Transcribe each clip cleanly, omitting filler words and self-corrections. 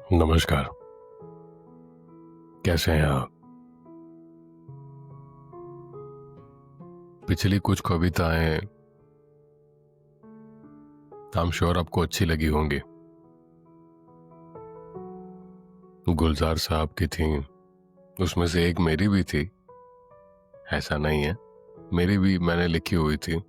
नमस्कार। कैसे हैं आप? पिछली कुछ कविताएं आई एम श्योर आपको अच्छी लगी होंगी। गुलजार साहब की थी, उसमें से एक मेरी भी थी। ऐसा नहीं है, मेरी भी मैंने लिखी हुई थी।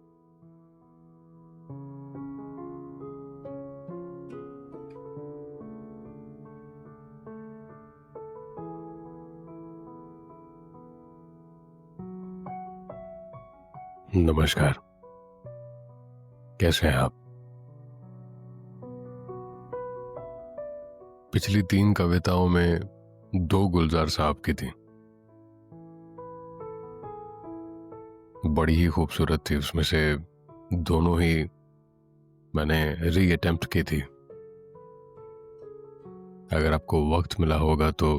नमस्कार। कैसे हैं आप? पिछली 3 कविताओं में 2 गुलजार साहब की थी। बड़ी ही खूबसूरत थी। उसमें से दोनों ही मैंने री अटेम्प्ट की थी। अगर आपको वक्त मिला होगा तो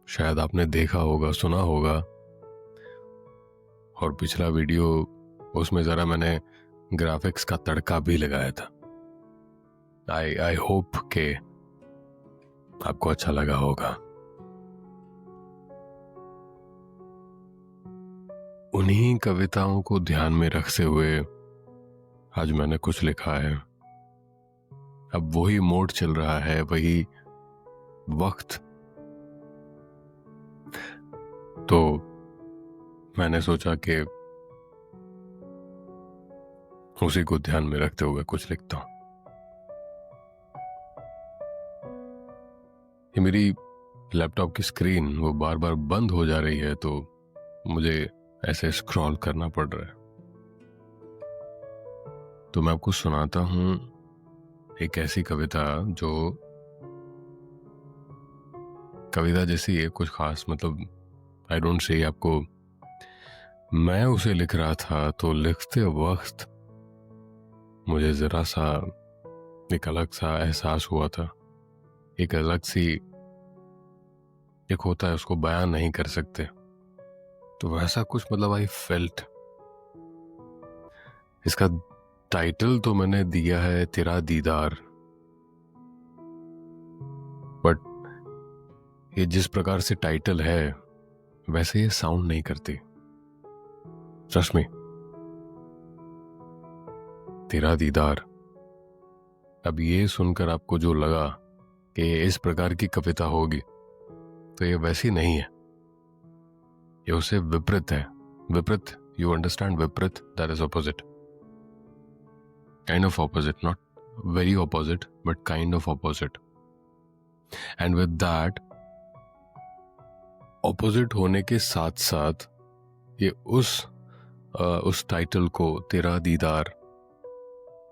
शायद आपने देखा होगा, सुना होगा। और पिछला वीडियो, उसमें ज़रा मैंने ग्राफिक्स का तड़का भी लगाया था। आई होप के आपको अच्छा लगा होगा। उन्हीं कविताओं को ध्यान में रखते हुए आज मैंने कुछ लिखा है। अब वही मोड चल रहा है, वही वक्त। तो मैंने सोचा कि उसी को ध्यान में रखते हुए कुछ लिखता हूं। ये मेरी लैपटॉप की स्क्रीन वो बार बार बंद हो जा रही है, तो मुझे ऐसे स्क्रॉल करना पड़ रहा है। तो मैं आपको सुनाता हूं एक ऐसी कविता जो कविता जैसी है, कुछ खास मतलब आई डोंट से आपको। मैं उसे लिख रहा था तो लिखते वक्त मुझे जरा सा एक अलग सा एहसास हुआ था। एक अलग सी एक होता है, उसको बयान नहीं कर सकते। तो वैसा कुछ मतलब आई फेल्ट। इसका टाइटल तो मैंने दिया है तेरा दीदार, बट ये जिस प्रकार से टाइटल है वैसे ये साउंड नहीं करती। ट्रस्ट मी, तेरा दीदार। अब ये सुनकर आपको जो लगा कि इस प्रकार की कविता होगी, तो ये वैसी नहीं है। ये उससे विपरीत है। विपरीत, यू अंडरस्टैंड? विपरीत, that is opposite, kind of opposite, not very opposite but kind of opposite. And with that opposite होने के साथ साथ ये उस टाइटल को, तेरा दीदार,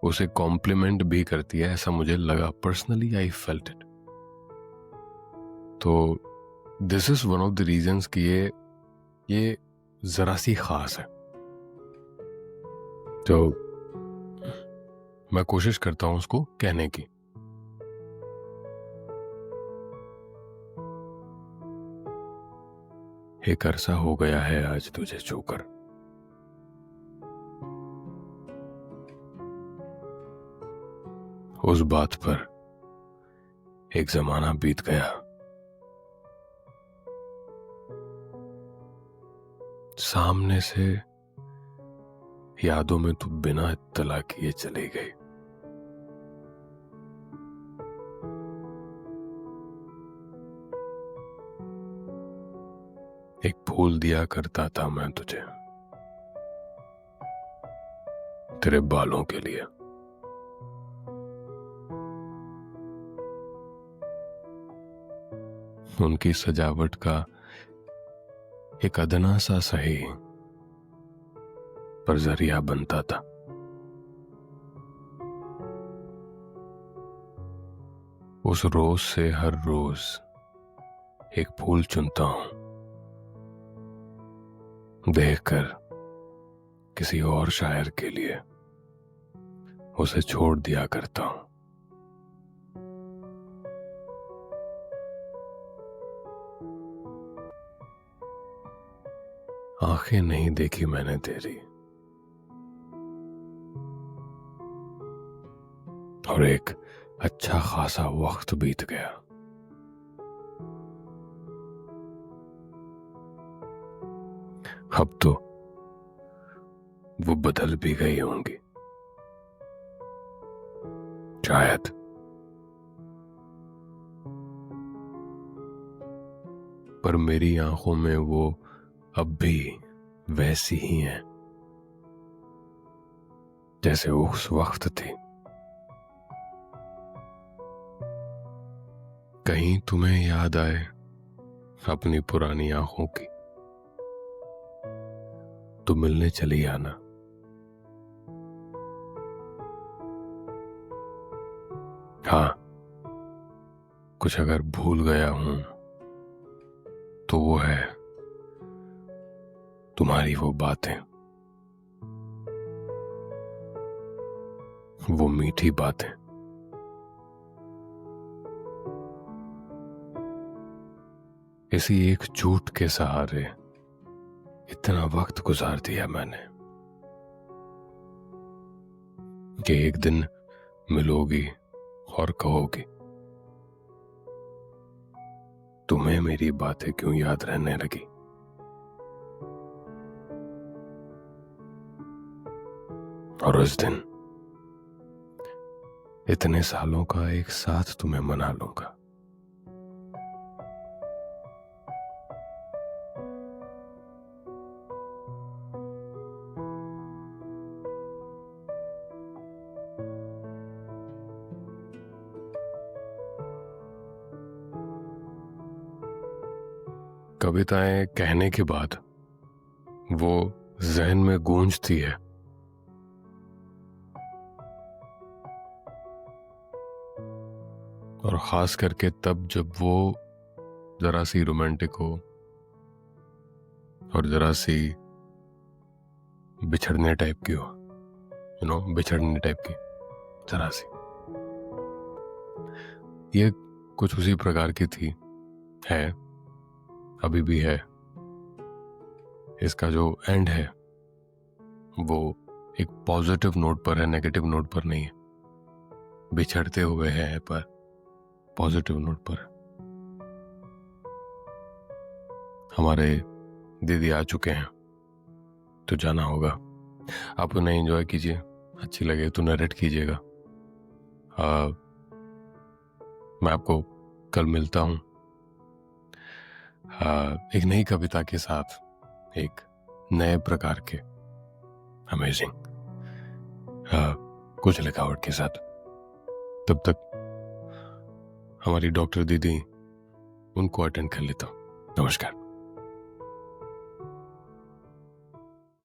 उसे कॉम्प्लीमेंट भी करती है, ऐसा मुझे लगा। Personally I felt it. तो this is one of the reasons कि ये जरा सी खास है। तो मैं कोशिश करता हूं उसको कहने की। एक अरसा हो गया है आज तुझे छूकर, उस बात पर एक जमाना बीत गया। सामने से यादों में तू बिना इत्तला किए चली गई। एक फूल दिया करता था मैं तुझे, तेरे बालों के लिए। उनकी सजावट का एक अदना सा सही पर जरिया बनता था। उस रोज से हर रोज एक फूल चुनता हूं, देखकर किसी और शायर के लिए उसे छोड़ दिया करता हूं। आंखें नहीं देखी मैंने तेरी, और एक अच्छा खासा वक्त बीत गया। अब तो वो बदल भी गई होंगी शायद। पर मेरी आंखों में वो अब भी वैसी ही हैं जैसे उस वक्त थी। कहीं तुम्हें याद आए अपनी पुरानी आंखों की तो मिलने चली आना। हाँ, कुछ अगर भूल गया हूं तो वो है तुम्हारी वो बातें, वो मीठी बातें। इसी एक झूठ के सहारे इतना वक्त गुजार दिया मैंने कि एक दिन मिलोगी और कहोगी तुम्हें मेरी बातें क्यों याद रहने लगी। और उस दिन इतने सालों का एक साथ तुम्हें मना लूंगा। कविताएं कहने के बाद वो जहन में गूंजती है, और खास करके तब जब वो जरा सी रोमांटिक हो और जरा सी बिछड़ने टाइप की हो, बिछड़ने टाइप की जरा सी। ये कुछ उसी प्रकार की थी, है, अभी भी है। इसका जो एंड है वो एक पॉजिटिव नोट पर है, नेगेटिव नोट पर नहीं है। बिछड़ते हुए है पर पॉजिटिव नोट पर। हमारे दीदी आ चुके हैं तो जाना होगा। आप उन्हें एंजॉय कीजिए, अच्छी लगे तो नरेट कीजिएगा। मैं आपको कल मिलता हूं एक नई कविता के साथ, एक नए प्रकार के अमेजिंग कुछ लिखावट के साथ। तब तक हमारी डॉक्टर दीदी, उनको अटेंड कर लेता हूं। नमस्कार।